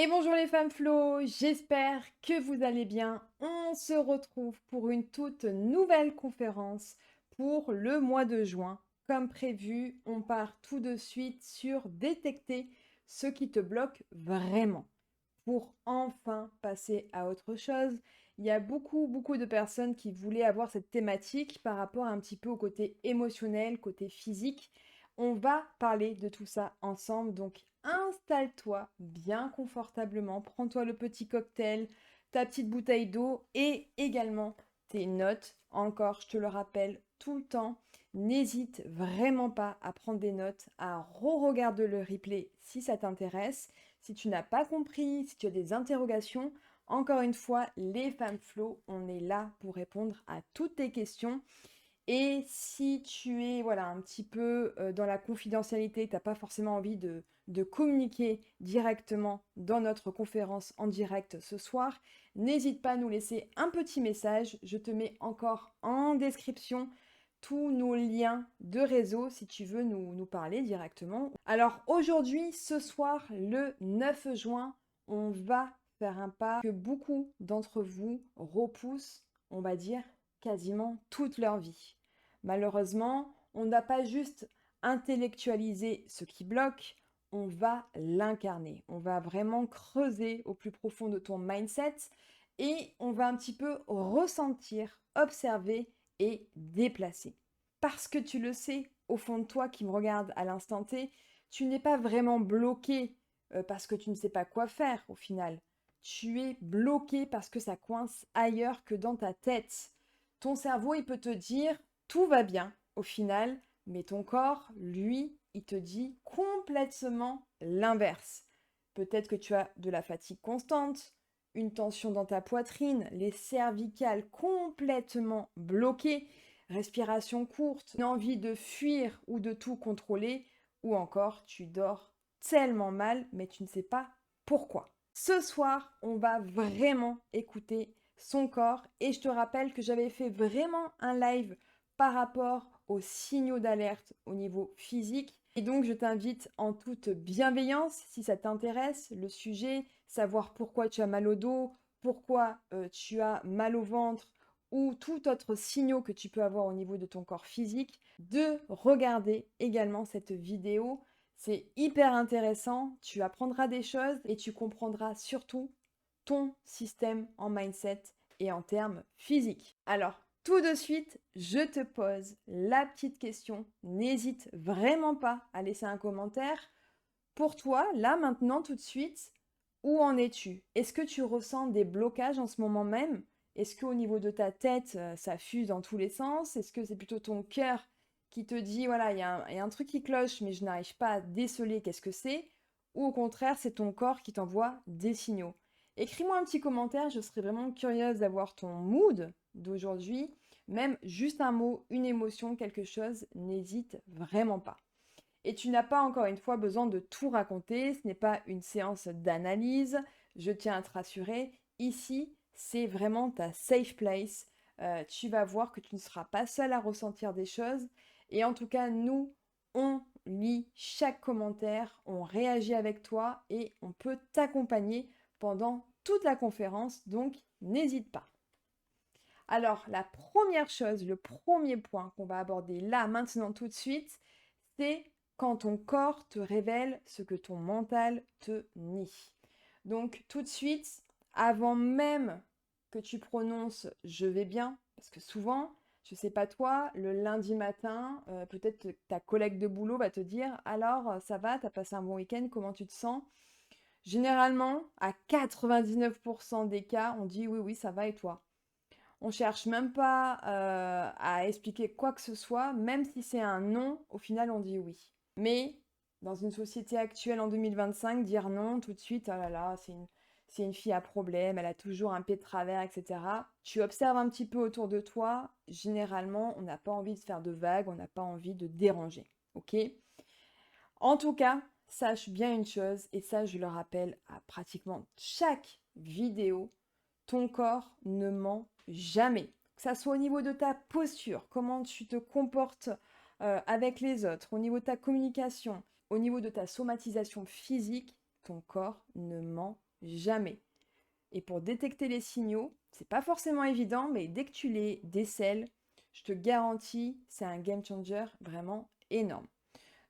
Et bonjour les femmes flots, j'espère que vous allez bien. On se retrouve pour une toute nouvelle conférence pour le mois de juin. Comme prévu, on part tout de suite sur détecter ce qui te bloque vraiment pour enfin passer à autre chose. Il y a beaucoup de personnes qui voulaient avoir cette thématique par rapport un petit peu au côté émotionnel, côté physique. On va parler de tout ça ensemble, donc installe-toi bien confortablement, prends-toi le petit cocktail, ta petite bouteille d'eau et également tes notes. Encore, je te le rappelle tout le temps, n'hésite vraiment pas à prendre des notes, à re-regarder le replay si ça t'intéresse. Si tu n'as pas compris, si tu as des interrogations, encore une fois, les femmes flow, on est là pour répondre à toutes tes questions. Et si tu es voilà, un petit peu dans la confidentialité, tu n'as pas forcément envie de communiquer directement dans notre conférence en direct ce soir, n'hésite pas à nous laisser un petit message. Je te mets encore en description tous nos liens de réseau si tu veux nous parler directement. Alors aujourd'hui, ce soir, le 9 juin, on va faire un pas que beaucoup d'entre vous repoussent, on va dire, quasiment toute leur vie. Malheureusement, on n'a pas juste intellectualisé ce qui bloque, on va l'incarner. On va vraiment creuser au plus profond de ton mindset et on va un petit peu ressentir, observer et déplacer. Parce que tu le sais, au fond de toi qui me regarde à l'instant T, tu n'es pas vraiment bloqué parce que tu ne sais pas quoi faire au final. Tu es bloqué parce que ça coince ailleurs que dans ta tête. Ton cerveau, il peut te dire tout va bien au final, mais ton corps, lui, il te dit complètement l'inverse. Peut-être que tu as de la fatigue constante, une tension dans ta poitrine, les cervicales complètement bloquées, respiration courte, une envie de fuir ou de tout contrôler, ou encore tu dors tellement mal, mais tu ne sais pas pourquoi. Ce soir, on va vraiment écouter son corps et je te rappelle que j'avais fait vraiment un live par rapport aux signaux d'alerte au niveau physique. Et donc, je t'invite en toute bienveillance, si ça t'intéresse, le sujet, savoir pourquoi tu as mal au dos, pourquoi tu as mal au ventre ou tout autre signaux que tu peux avoir au niveau de ton corps physique, de regarder également cette vidéo. C'est hyper intéressant, tu apprendras des choses et tu comprendras surtout ton système en mindset et en termes physiques. Alors, tout de suite, je te pose la petite question. N'hésite vraiment pas à laisser un commentaire. Pour toi, là, maintenant, tout de suite, où en es-tu? Est-ce que tu ressens des blocages en ce moment même? Est-ce qu'au niveau de ta tête, ça fuse dans tous les sens? Est-ce que c'est plutôt ton cœur qui te dit, voilà, il y a un truc qui cloche, mais je n'arrive pas à déceler qu'est-ce que c'est? Ou au contraire, c'est ton corps qui t'envoie des signaux? Écris-moi un petit commentaire, je serais vraiment curieuse d'avoir ton mood d'aujourd'hui. Même juste un mot, une émotion, quelque chose, n'hésite vraiment pas. Et tu n'as pas encore une fois besoin de tout raconter, ce n'est pas une séance d'analyse, je tiens à te rassurer, ici c'est vraiment ta safe place. Tu vas voir que tu ne seras pas seul à ressentir des choses et en tout cas nous, on lit chaque commentaire, on réagit avec toi et on peut t'accompagner pendant toute la conférence, donc n'hésite pas. Alors la première chose, le premier point qu'on va aborder là, maintenant, tout de suite, c'est quand ton corps te révèle ce que ton mental te nie. Donc tout de suite, avant même que tu prononces je vais bien, parce que souvent, je sais pas toi, le lundi matin, peut-être ta collègue de boulot va te dire alors ça va, t'as passé un bon week-end, comment tu te sens? Généralement, à 99% des cas, on dit oui, oui, ça va et toi? On cherche même pas à expliquer quoi que ce soit, même si c'est un non, au final on dit oui. Mais dans une société actuelle en 2025, dire non tout de suite, oh là là, c'est une fille à problème, elle a toujours un pied de travers, etc. Tu observes un petit peu autour de toi, généralement on n'a pas envie de faire de vagues, on n'a pas envie de déranger. Ok? En tout cas, sache bien une chose, et ça je le rappelle à pratiquement chaque vidéo, ton corps ne ment jamais. Que ça soit au niveau de ta posture, comment tu te comportes avec les autres, au niveau de ta communication, au niveau de ta somatisation physique, ton corps ne ment Jamais. Et pour détecter les signaux, c'est pas forcément évident, mais dès que tu les décèles, je te garantis, c'est un game changer vraiment énorme.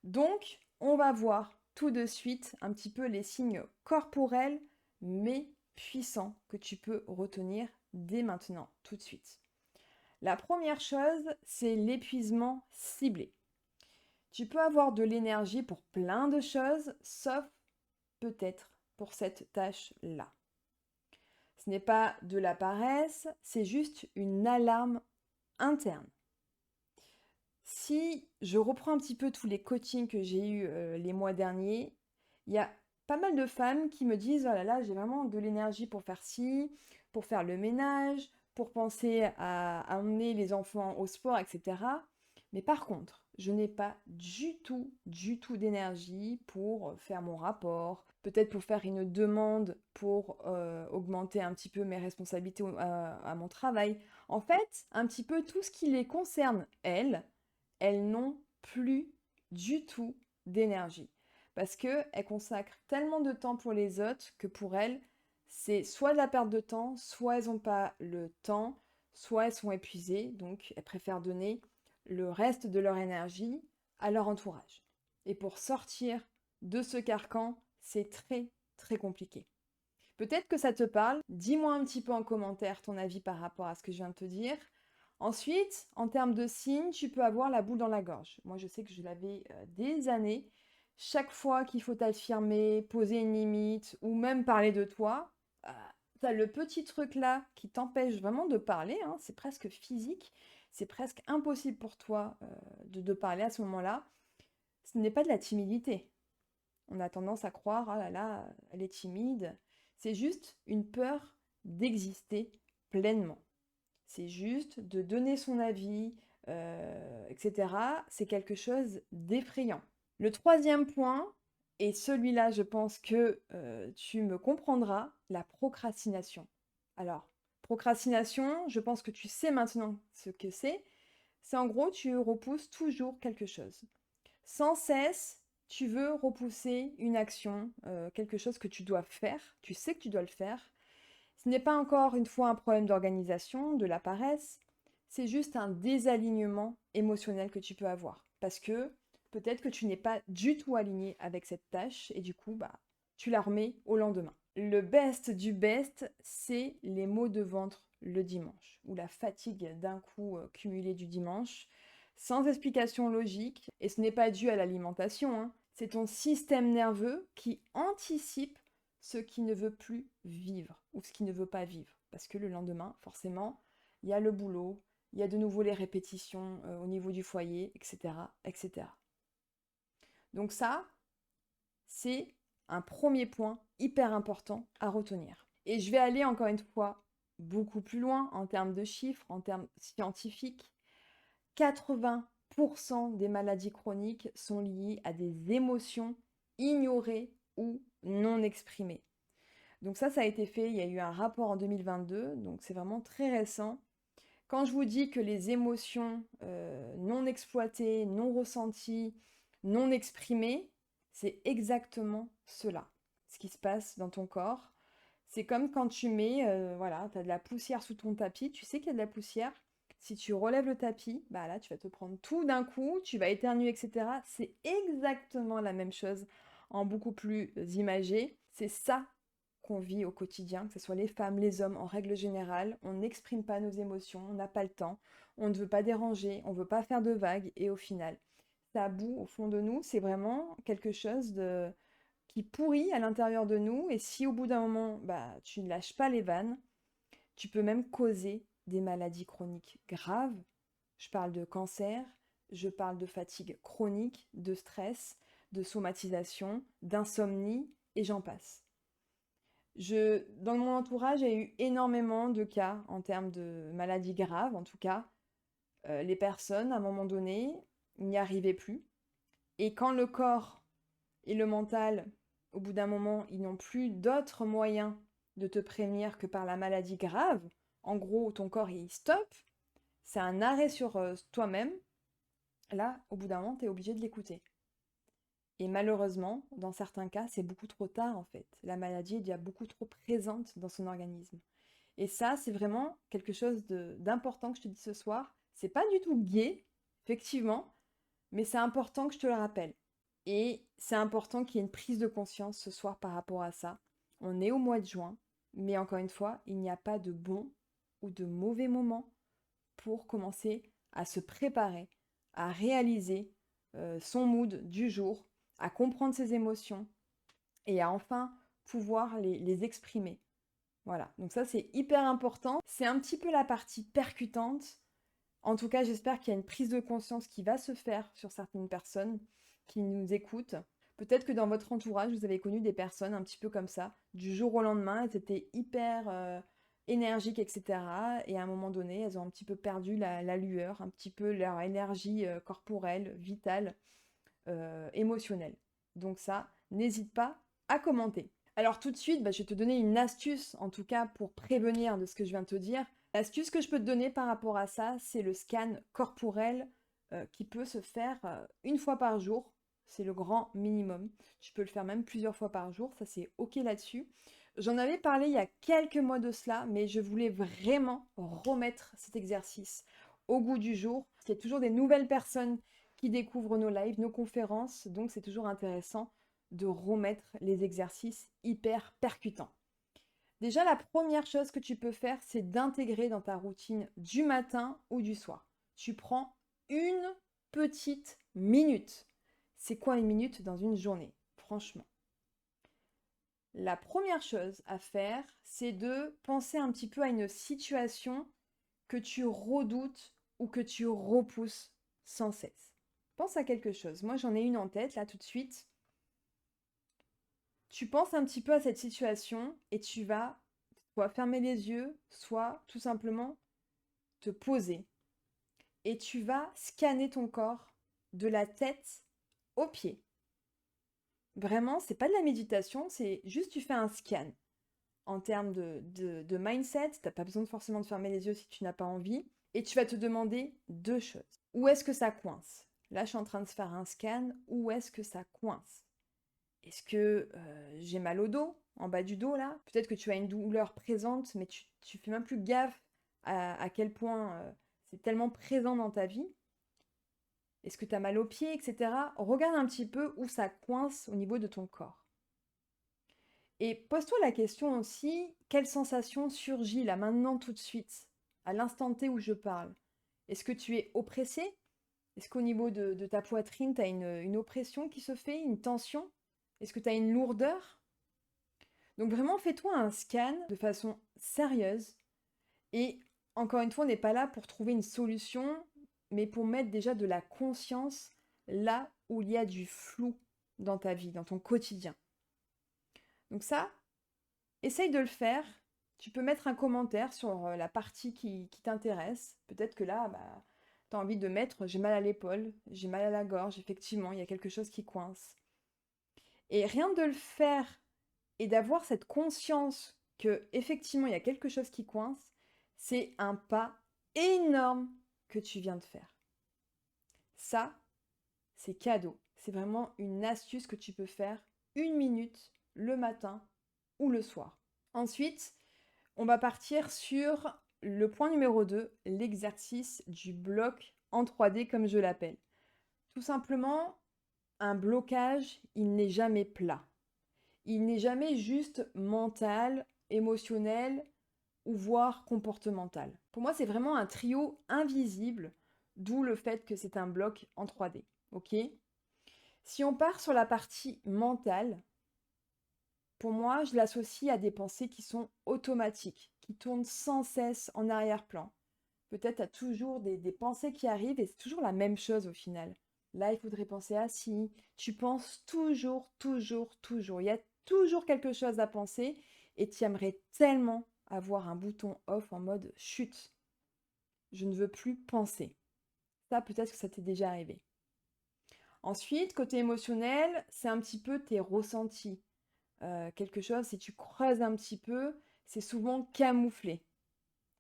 Donc, on va voir tout de suite un petit peu les signes corporels, mais puissants, que tu peux retenir dès maintenant, tout de suite. La première chose, c'est l'épuisement ciblé. Tu peux avoir de l'énergie pour plein de choses, sauf peut-être pour cette tâche-là. Ce n'est pas de la paresse, c'est juste une alarme interne. Si je reprends un petit peu tous les coachings que j'ai eus les mois derniers, il y a pas mal de femmes qui me disent: oh là là, j'ai vraiment de l'énergie pour faire ci, pour faire le ménage, pour penser à emmener les enfants au sport, etc. Mais par contre, je n'ai pas du tout d'énergie pour faire mon rapport, peut-être pour faire une demande pour augmenter un petit peu mes responsabilités à mon travail. En fait, un petit peu tout ce qui les concerne, elles n'ont plus du tout d'énergie. Parce qu'elles consacrent tellement de temps pour les autres que pour elles, c'est soit de la perte de temps, soit elles n'ont pas le temps, soit elles sont épuisées, donc elles préfèrent donner le reste de leur énergie à leur entourage. Et pour sortir de ce carcan, c'est très très compliqué. Peut-être que ça te parle, dis-moi un petit peu en commentaire ton avis par rapport à ce que je viens de te dire. Ensuite, en termes de signes, tu peux avoir la boule dans la gorge. Moi, je sais que je l'avais des années. Chaque fois qu'il faut t'affirmer, poser une limite ou même parler de toi, tu as le petit truc là qui t'empêche vraiment de parler, hein. C'est presque physique. C'est presque impossible pour toi de parler à ce moment-là. Ce n'est pas de la timidité. On a tendance à croire: ah là là, elle est timide. C'est juste une peur d'exister pleinement. C'est juste de donner son avis, etc. C'est quelque chose d'effrayant. Le troisième point, et celui-là, je pense que tu me comprendras, la procrastination. Alors, procrastination, je pense que tu sais maintenant ce que c'est. C'est en gros, tu repousses toujours quelque chose. Sans cesse, tu veux repousser une action, quelque chose que tu dois faire. Tu sais que tu dois le faire. Ce n'est pas encore une fois un problème d'organisation, de la paresse, c'est juste un désalignement émotionnel que tu peux avoir. Parce que peut-être que tu n'es pas du tout aligné avec cette tâche et du coup, tu la remets au lendemain. Le best du best, c'est les maux de ventre le dimanche ou la fatigue d'un coup cumulée du dimanche, sans explication logique. Et ce n'est pas dû à l'alimentation, hein. C'est ton système nerveux qui anticipe ce qui ne veut plus vivre ou ce qui ne veut pas vivre. Parce que le lendemain, forcément, il y a le boulot, il y a de nouveau les répétitions au niveau du foyer, etc., etc. Donc ça, c'est un premier point hyper important à retenir. Et je vais aller encore une fois beaucoup plus loin en termes de chiffres, en termes scientifiques. 80% des maladies chroniques sont liées à des émotions ignorées ou non exprimées. Donc ça a été fait, il y a eu un rapport en 2022, donc c'est vraiment très récent. Quand je vous dis que les émotions non exploitées, non ressenties, non exprimées, c'est exactement cela, ce qui se passe dans ton corps. C'est comme quand tu mets, voilà, tu as de la poussière sous ton tapis, tu sais qu'il y a de la poussière. Si tu relèves le tapis, bah là, tu vas te prendre tout d'un coup, tu vas éternuer, etc. C'est exactement la même chose en beaucoup plus imagé. C'est ça qu'on vit au quotidien, que ce soit les femmes, les hommes, en règle générale. On n'exprime pas nos émotions, on n'a pas le temps, on ne veut pas déranger, on ne veut pas faire de vagues, et au final, ça bout au fond de nous, c'est vraiment quelque chose qui pourrit à l'intérieur de nous, et si au bout d'un moment, tu ne lâches pas les vannes, tu peux même causer des maladies chroniques graves. Je parle de cancer, je parle de fatigue chronique, de stress, de somatisation, d'insomnie, et j'en passe. Dans mon entourage, il y a eu énormément de cas en termes de maladies graves, en tout cas. Les personnes, à un moment donné, n'y arrivaient plus. Et quand le corps et le mental, au bout d'un moment, ils n'ont plus d'autres moyens de te prévenir que par la maladie grave, en gros, ton corps, il stoppe, c'est un arrêt sur toi-même. Là, au bout d'un moment, tu es obligé de l'écouter. Et malheureusement, dans certains cas, c'est beaucoup trop tard en fait. La maladie est déjà beaucoup trop présente dans son organisme. Et ça, c'est vraiment quelque chose d'important que je te dis ce soir. C'est pas du tout gai, effectivement, mais c'est important que je te le rappelle. Et c'est important qu'il y ait une prise de conscience ce soir par rapport à ça. On est au mois de juin, mais encore une fois, il n'y a pas de bon ou de mauvais moment pour commencer à se préparer, à réaliser son mood du jour, à comprendre ses émotions et à enfin pouvoir les exprimer. Voilà, donc ça c'est hyper important. C'est un petit peu la partie percutante. En tout cas, j'espère qu'il y a une prise de conscience qui va se faire sur certaines personnes qui nous écoutent. Peut-être que dans votre entourage, vous avez connu des personnes un petit peu comme ça. Du jour au lendemain, elles étaient hyper énergiques, etc. Et à un moment donné, elles ont un petit peu perdu la lueur, un petit peu leur énergie corporelle, vitale, émotionnelle. Donc ça, n'hésite pas à commenter. Alors tout de suite, je vais te donner une astuce, en tout cas pour prévenir de ce que je viens de te dire. L'astuce que je peux te donner par rapport à ça, c'est le scan corporel qui peut se faire une fois par jour. C'est le grand minimum. Tu peux le faire même plusieurs fois par jour, ça c'est OK là-dessus. J'en avais parlé il y a quelques mois de cela, mais je voulais vraiment remettre cet exercice au goût du jour. Il y a toujours des nouvelles personnes qui découvrent nos lives, nos conférences, donc c'est toujours intéressant de remettre les exercices hyper percutants. Déjà, la première chose que tu peux faire, c'est d'intégrer dans ta routine du matin ou du soir. Tu prends une petite minute. C'est quoi une minute dans une journée? Franchement. La première chose à faire, c'est de penser un petit peu à une situation que tu redoutes ou que tu repousses sans cesse. Pense à quelque chose. Moi, j'en ai une en tête là tout de suite. Tu penses un petit peu à cette situation et tu vas soit fermer les yeux, soit tout simplement te poser. Et tu vas scanner ton corps de la tête aux pieds. Vraiment, c'est pas de la méditation, c'est juste tu fais un scan. En termes de mindset, tu n'as pas besoin forcément de fermer les yeux si tu n'as pas envie. Et tu vas te demander deux choses. Où est-ce que ça coince? Là, je suis en train de se faire un scan. Où est-ce que ça coince? Est-ce que j'ai mal au dos, en bas du dos là? Peut-être que tu as une douleur présente, mais tu fais même plus gaffe à quel point c'est tellement présent dans ta vie. Est-ce que tu as mal aux pieds, etc. Regarde un petit peu où ça coince au niveau de ton corps. Et pose-toi la question aussi, quelle sensation surgit là maintenant tout de suite, à l'instant T où je parle? Est-ce que tu es oppressé? Est-ce qu'au niveau de ta poitrine, tu as une oppression qui se fait, une tension? Est-ce que tu as une lourdeur? Donc vraiment, fais-toi un scan de façon sérieuse. Et encore une fois, on n'est pas là pour trouver une solution, mais pour mettre déjà de la conscience là où il y a du flou dans ta vie, dans ton quotidien. Donc ça, essaye de le faire. Tu peux mettre un commentaire sur la partie qui t'intéresse. Peut-être que là, tu as envie de mettre j'ai mal à l'épaule, j'ai mal à la gorge, effectivement, il y a quelque chose qui coince. Et rien de le faire et d'avoir cette conscience que effectivement il y a quelque chose qui coince, c'est un pas énorme que tu viens de faire. Ça, c'est cadeau. C'est vraiment une astuce que tu peux faire une minute le matin ou le soir. Ensuite, on va partir sur le point numéro 2, l'exercice du bloc en 3D comme je l'appelle. Tout simplement, un blocage, il n'est jamais plat. Il n'est jamais juste mental, émotionnel ou voire comportemental. Pour moi, c'est vraiment un trio invisible, d'où le fait que c'est un bloc en 3D. Ok? Si on part sur la partie mentale, pour moi, je l'associe à des pensées qui sont automatiques, qui tournent sans cesse en arrière-plan. Peut-être tu as toujours des pensées qui arrivent et c'est toujours la même chose au final. Là, il faudrait penser à si. Tu penses toujours, toujours, toujours. Il y a toujours quelque chose à penser et tu aimerais tellement avoir un bouton off en mode chute. Je ne veux plus penser. Ça, peut-être que ça t'est déjà arrivé. Ensuite, côté émotionnel, c'est un petit peu tes ressentis. Quelque chose, si tu creuses un petit peu, c'est souvent camouflé.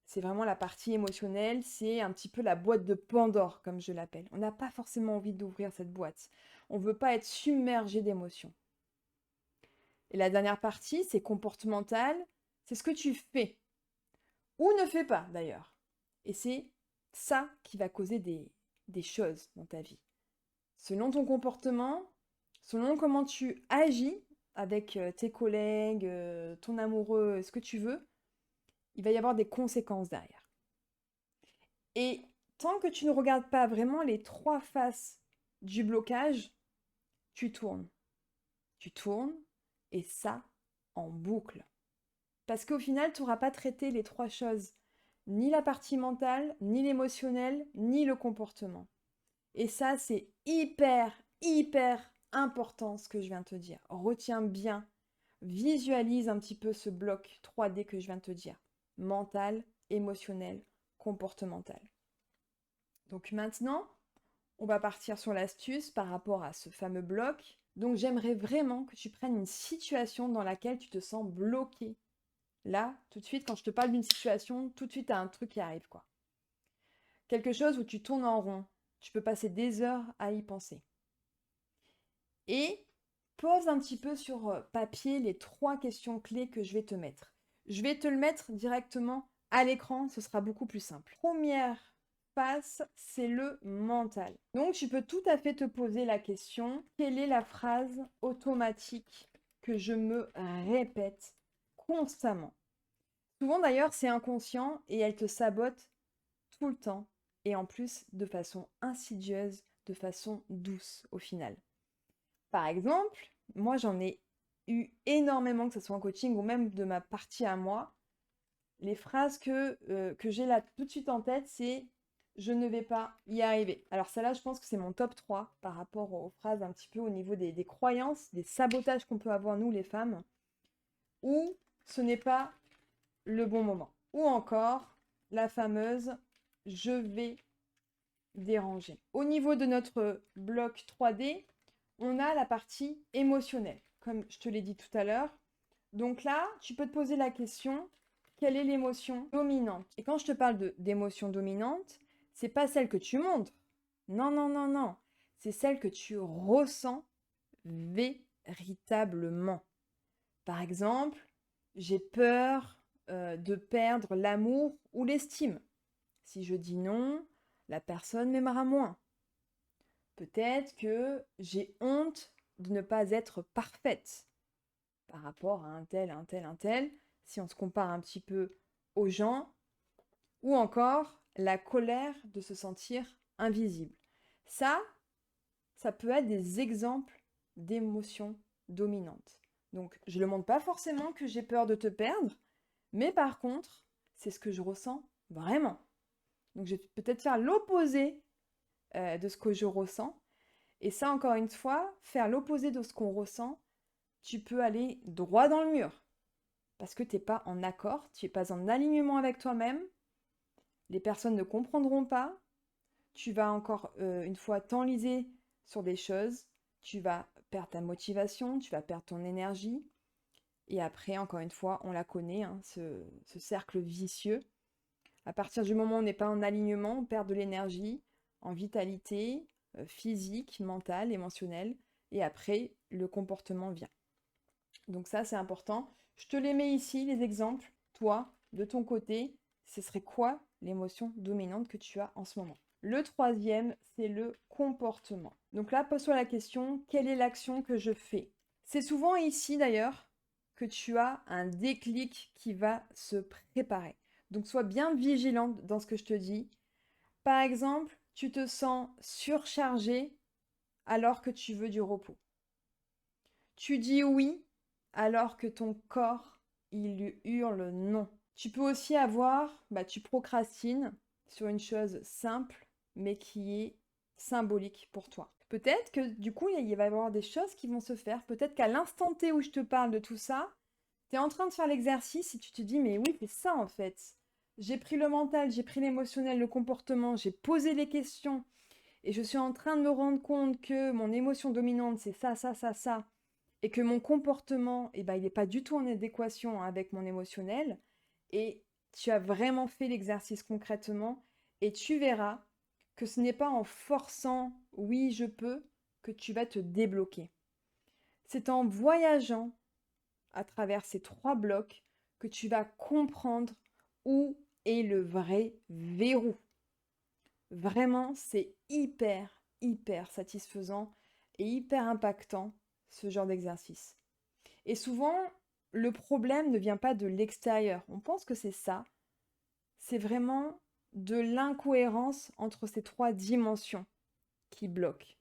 C'est vraiment la partie émotionnelle, c'est un petit peu la boîte de Pandore, comme je l'appelle. On n'a pas forcément envie d'ouvrir cette boîte. On ne veut pas être submergé d'émotions. Et la dernière partie, c'est comportemental. C'est ce que tu fais. Ou ne fais pas, d'ailleurs. Et c'est ça qui va causer des choses dans ta vie. Selon ton comportement, selon comment tu agis avec tes collègues, ton amoureux, ce que tu veux, il va y avoir des conséquences derrière. Et tant que tu ne regardes pas vraiment les 3 faces du blocage, tu tournes. Tu tournes et ça en boucle. Parce qu'au final, tu n'auras pas traité les 3 choses. Ni la partie mentale, ni l'émotionnel, ni le comportement. Et ça, c'est hyper important ce que je viens de te dire. Retiens bien, visualise un petit peu ce bloc 3D que je viens de te dire. Mental, émotionnel, comportemental. Donc maintenant, on va partir sur l'astuce par rapport à ce fameux bloc. Donc j'aimerais vraiment que tu prennes une situation dans laquelle tu te sens bloqué. Là, tout de suite, quand je te parle d'une situation, tout de suite, tu as un truc qui arrive, quoi. Quelque chose où tu tournes en rond. Tu peux passer des heures à y penser. Et pose un petit peu sur papier les 3 questions clés que je vais te mettre. Je vais te le mettre directement à l'écran, ce sera beaucoup plus simple. Première phase, c'est le mental. Donc tu peux tout à fait te poser la question, quelle est la phrase automatique que je me répète constamment? Souvent d'ailleurs, c'est inconscient et elle te sabote tout le temps et en plus de façon insidieuse, de façon douce au final. Par exemple, moi j'en ai eu énormément, que ce soit en coaching ou même de ma partie à moi. Les phrases que j'ai là tout de suite en tête, c'est je ne vais pas y arriver. Alors celle-là, je pense que c'est mon top 3 par rapport aux phrases un petit peu au niveau des croyances, des sabotages qu'on peut avoir nous les femmes, ou ce n'est pas le bon moment. Ou encore la fameuse je vais déranger. Au niveau de notre bloc 3D, on a la partie émotionnelle, comme je te l'ai dit tout à l'heure. Donc là, tu peux te poser la question, quelle est l'émotion dominante? Et quand je te parle d'émotion dominante, c'est pas celle que tu montres. Non, non, non, non. C'est celle que tu ressens véritablement. Par exemple, j'ai peur de perdre l'amour ou l'estime. Si je dis non, la personne m'aimera moins. Peut-être que j'ai honte de ne pas être parfaite par rapport à un tel, si on se compare un petit peu aux gens, ou encore la colère de se sentir invisible. Ça peut être des exemples d'émotions dominantes. Donc, je ne le montre pas forcément que j'ai peur de te perdre, mais par contre, c'est ce que je ressens vraiment. Donc, je vais peut-être faire l'opposé de ce que je ressens. Et ça, encore une fois, faire l'opposé de ce qu'on ressent, tu peux aller droit dans le mur. Parce que tu n'es pas en accord, tu n'es pas en alignement avec toi-même. Les personnes ne comprendront pas. Tu vas encore une fois t'enliser sur des choses. Tu vas perdre ta motivation, tu vas perdre ton énergie. Et après, encore une fois, on la connaît, hein, ce cercle vicieux. À partir du moment où on n'est pas en alignement, on perd de l'énergie, en vitalité, physique, mentale, émotionnelle. Et après, le comportement vient. Donc ça, c'est important. Je te les mets ici, les exemples. Toi, de ton côté, ce serait quoi l'émotion dominante que tu as en ce moment? Le troisième, c'est le comportement. Donc là, pose-toi la question, quelle est l'action que je fais? C'est souvent ici, d'ailleurs, que tu as un déclic qui va se préparer. Donc sois bien vigilante dans ce que je te dis. Par exemple, tu te sens surchargé alors que tu veux du repos. Tu dis oui alors que ton corps, il lui hurle non. Tu peux aussi tu procrastines sur une chose simple, mais qui est symbolique pour toi. Peut-être que du coup, il va y avoir des choses qui vont se faire. Peut-être qu'à l'instant T où je te parle de tout ça, tu es en train de faire l'exercice et tu te dis, mais oui, c'est ça en fait. J'ai pris le mental, j'ai pris l'émotionnel, le comportement, j'ai posé les questions et je suis en train de me rendre compte que mon émotion dominante, c'est ça, et que mon comportement, il n'est pas du tout en adéquation avec mon émotionnel, et tu as vraiment fait l'exercice concrètement, et tu verras que ce n'est pas en forçant « oui, je peux » que tu vas te débloquer. C'est en voyageant à travers ces 3 blocs que tu vas comprendre où est le vrai verrou. Vraiment, c'est hyper satisfaisant et hyper impactant, ce genre d'exercice. Et souvent, le problème ne vient pas de l'extérieur. On pense que c'est ça. C'est vraiment de l'incohérence entre ces 3 dimensions qui bloquent.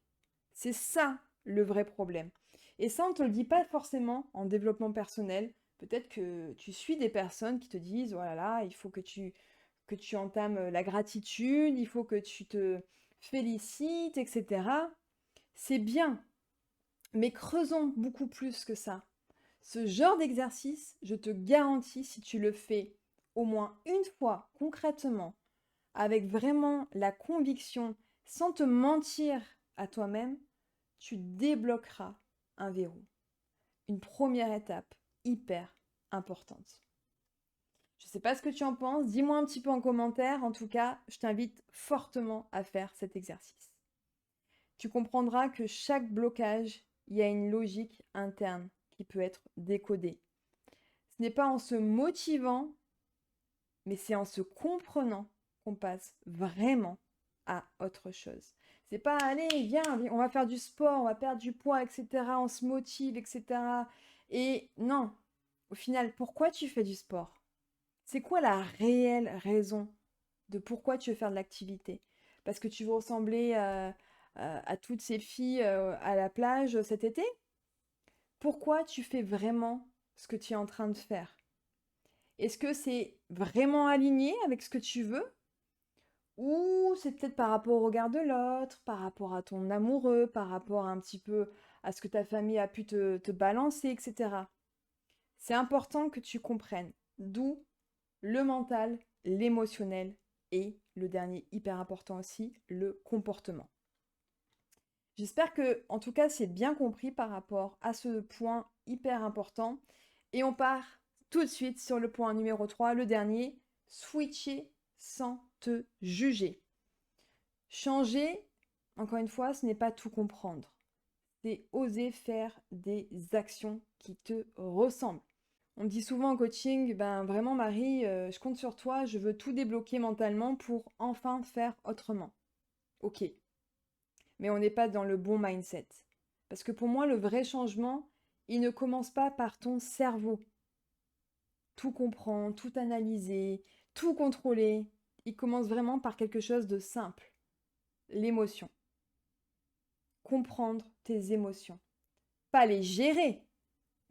C'est ça le vrai problème. Et ça, on ne te le dit pas forcément en développement personnel. Peut-être que tu suis des personnes qui te disent, oh là là, il faut que tu entames la gratitude, il faut que tu te félicites, etc. C'est bien, mais creusons beaucoup plus que ça. Ce genre d'exercice, je te garantis, si tu le fais au moins une fois concrètement, avec vraiment la conviction, sans te mentir à toi-même, tu débloqueras un verrou. Une première étape hyper importante. Je ne sais pas ce que tu en penses, dis-moi un petit peu en commentaire. En tout cas, je t'invite fortement à faire cet exercice. Tu comprendras que chaque blocage, il y a une logique interne qui peut être décodée. Ce n'est pas en se motivant, mais c'est en se comprenant qu'on passe vraiment à autre chose. C'est pas, allez, viens, on va faire du sport, on va perdre du poids, etc. On se motive, etc. Et non, au final, pourquoi tu fais du sport? C'est quoi la réelle raison de pourquoi tu veux faire de l'activité? Parce que tu veux ressembler à toutes ces filles à la plage cet été? Pourquoi tu fais vraiment ce que tu es en train de faire? Est-ce que c'est vraiment aligné avec ce que tu veux? Ou c'est peut-être par rapport au regard de l'autre, par rapport à ton amoureux, par rapport un petit peu à ce que ta famille a pu te balancer, etc. C'est important que tu comprennes. D'où le mental, l'émotionnel et le dernier hyper important aussi, le comportement. J'espère que, en tout cas, c'est bien compris par rapport à ce point hyper important. Et on part tout de suite sur le point numéro 3, le dernier, switcher sans te juger. Changer, encore une fois, ce n'est pas tout comprendre. C'est oser faire des actions qui te ressemblent. On me dit souvent en coaching, ben vraiment Marie, je compte sur toi, je veux tout débloquer mentalement pour enfin faire autrement. Ok, mais on n'est pas dans le bon mindset. Parce que pour moi, le vrai changement, il ne commence pas par ton cerveau. Tout comprendre, tout analyser, tout contrôler. Il commence vraiment par quelque chose de simple. L'émotion. Comprendre tes émotions. Pas les gérer,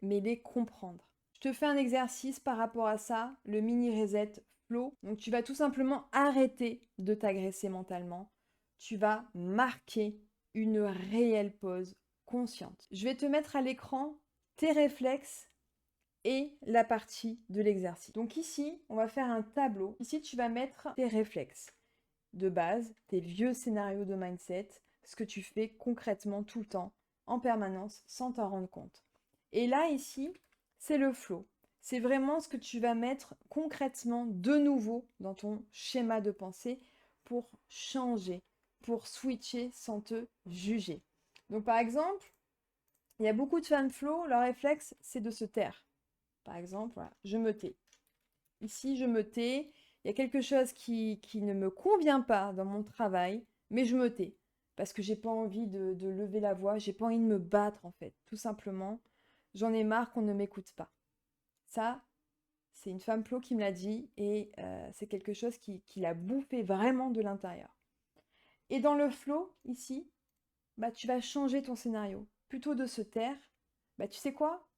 mais les comprendre. Je te fais un exercice par rapport à ça, le mini reset flow. Donc tu vas tout simplement arrêter de t'agresser mentalement. Tu vas marquer une réelle pause consciente. Je vais te mettre à l'écran tes réflexes et la partie de l'exercice. Donc ici, on va faire un tableau. Ici, tu vas mettre tes réflexes de base, tes vieux scénarios de mindset, ce que tu fais concrètement tout le temps, en permanence, sans t'en rendre compte. Et là, ici, c'est le flow. C'est vraiment ce que tu vas mettre concrètement de nouveau dans ton schéma de pensée pour changer, pour switcher sans te juger. Donc par exemple, il y a beaucoup de femmes flow, leur réflexe, c'est de se taire. Par exemple, voilà, je me tais. Ici, je me tais. Il y a quelque chose qui ne me convient pas dans mon travail, mais je me tais. Parce que j'ai pas envie de lever la voix, j'ai pas envie de me battre en fait, tout simplement. J'en ai marre qu'on ne m'écoute pas. Ça, c'est une femme flow qui me l'a dit et c'est quelque chose qui l'a bouffé vraiment de l'intérieur. Et dans le flow, ici, bah, tu vas changer ton scénario. Plutôt de se taire, bah, tu sais quoi?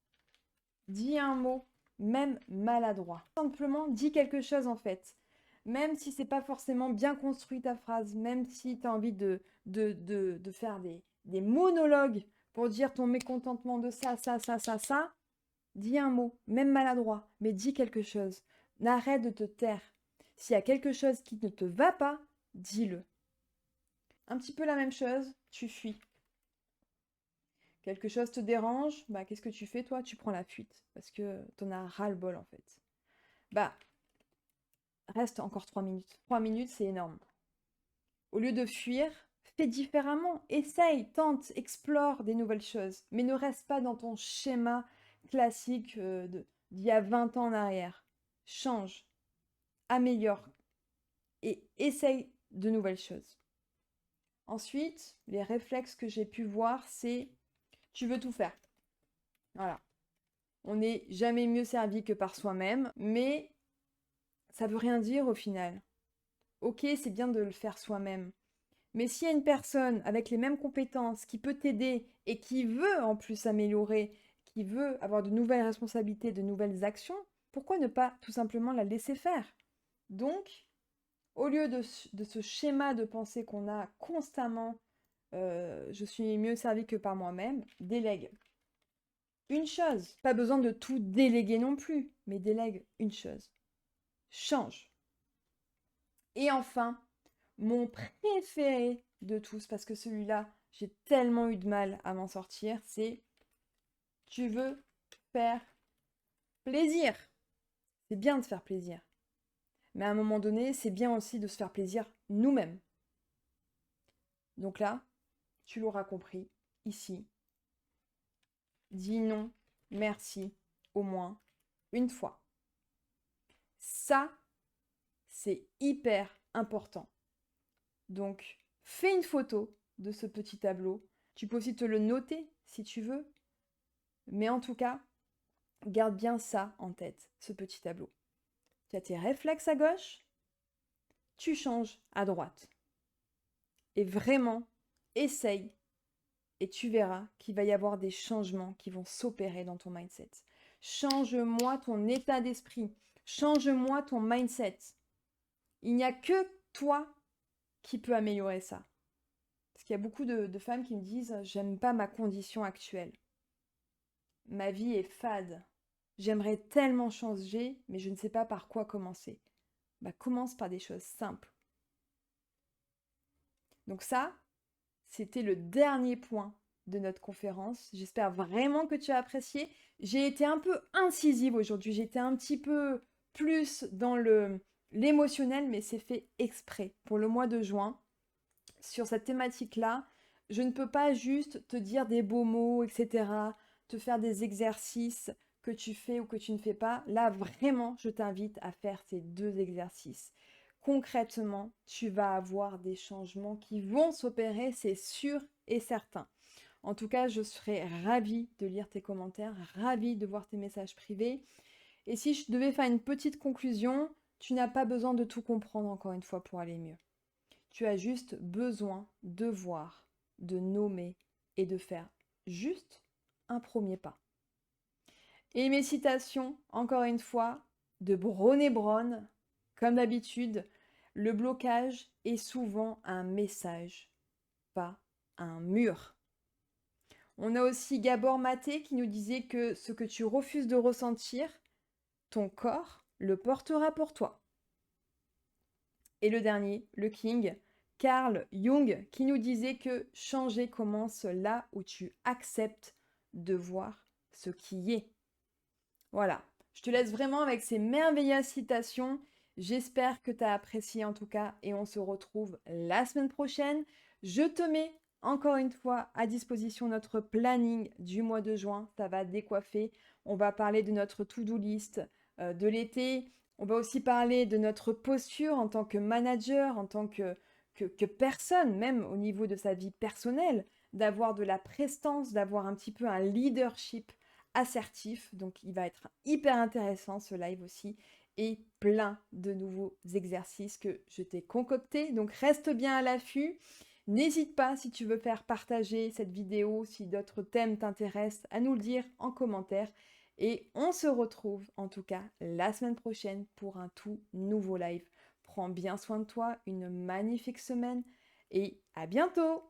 Dis un mot, même maladroit. Simplement, dis quelque chose en fait. Même si c'est pas forcément bien construit ta phrase, même si tu as envie de faire des monologues pour dire ton mécontentement de ça, ça, ça, ça, ça, dis un mot, même maladroit, mais dis quelque chose. N'arrête de te taire. S'il y a quelque chose qui ne te va pas, dis-le. Un petit peu la même chose, tu fuis. Quelque chose te dérange, bah qu'est-ce que tu fais toi? Tu prends la fuite parce que t'en as ras-le-bol en fait. Bah reste encore 3 minutes. 3 minutes, c'est énorme. Au lieu de fuir, Fais différemment, essaye, tente, explore des nouvelles choses, mais ne reste pas dans ton schéma classique d'il y a 20 ans en arrière. Change, améliore et essaye de nouvelles choses. Ensuite, les réflexes que j'ai pu voir, c'est tu veux tout faire. Voilà. On n'est jamais mieux servi que par soi-même, mais ça veut rien dire au final. Ok, c'est bien de le faire soi-même. Mais s'il y a une personne avec les mêmes compétences qui peut t'aider et qui veut en plus s'améliorer, qui veut avoir de nouvelles responsabilités, de nouvelles actions, pourquoi ne pas tout simplement la laisser faire? Donc, au lieu de ce schéma de pensée qu'on a constamment, je suis mieux servi que par moi-même, délègue une chose. Pas besoin de tout déléguer non plus, mais délègue une chose. Change. Et enfin, mon préféré de tous, parce que celui-là, j'ai tellement eu de mal à m'en sortir, c'est tu veux faire plaisir. C'est bien de faire plaisir. Mais à un moment donné, c'est bien aussi de se faire plaisir nous-mêmes. Donc là, tu l'auras compris, ici, dis non, merci, au moins une fois. Ça, c'est hyper important. Donc, fais une photo de ce petit tableau. Tu peux aussi te le noter si tu veux. Mais en tout cas, garde bien ça en tête, ce petit tableau. Tu as tes réflexes à gauche, tu changes à droite. Et vraiment, essaye et tu verras qu'il va y avoir des changements qui vont s'opérer dans ton mindset. Change-moi ton état d'esprit. Change-moi ton mindset. Il n'y a que toi qui peux améliorer ça. Parce qu'il y a beaucoup de femmes qui me disent « J'aime pas ma condition actuelle. Ma vie est fade. J'aimerais tellement changer, mais je ne sais pas par quoi commencer. » Bah, commence par des choses simples. Donc ça, c'était le dernier point de notre conférence. J'espère vraiment que tu as apprécié. J'ai été un peu incisive aujourd'hui. J'étais un petit peu plus dans l'émotionnel, mais c'est fait exprès pour le mois de juin. Sur cette thématique-là, je ne peux pas juste te dire des beaux mots, etc., te faire des exercices que tu fais ou que tu ne fais pas. Là, vraiment, je t'invite à faire ces deux exercices. Concrètement, tu vas avoir des changements qui vont s'opérer, c'est sûr et certain. En tout cas, je serais ravie de lire tes commentaires, ravie de voir tes messages privés. Et si je devais faire une petite conclusion, tu n'as pas besoin de tout comprendre encore une fois pour aller mieux. Tu as juste besoin de voir, de nommer et de faire juste un premier pas. Et mes citations, encore une fois, de Brené Brown, comme d'habitude, le blocage est souvent un message, pas un mur. On a aussi Gabor Maté qui nous disait que ce que tu refuses de ressentir, ton corps le portera pour toi. Et le dernier, le King, Carl Jung, qui nous disait que changer commence là où tu acceptes de voir ce qui est. Voilà, je te laisse vraiment avec ces merveilleuses citations. J'espère que tu as apprécié en tout cas et on se retrouve la semaine prochaine. Je te mets encore une fois à disposition notre planning du mois de juin. Ça va décoiffer. On va parler de notre to-do list de l'été. On va aussi parler de notre posture en tant que manager, en tant que personne, même au niveau de sa vie personnelle, d'avoir de la prestance, d'avoir un petit peu un leadership assertif. Donc il va être hyper intéressant ce live aussi et plein de nouveaux exercices que je t'ai concoctés. Donc reste bien à l'affût. N'hésite pas si tu veux faire partager cette vidéo, si d'autres thèmes t'intéressent, à nous le dire en commentaire. Et on se retrouve en tout cas la semaine prochaine pour un tout nouveau live. Prends bien soin de toi, une magnifique semaine et à bientôt!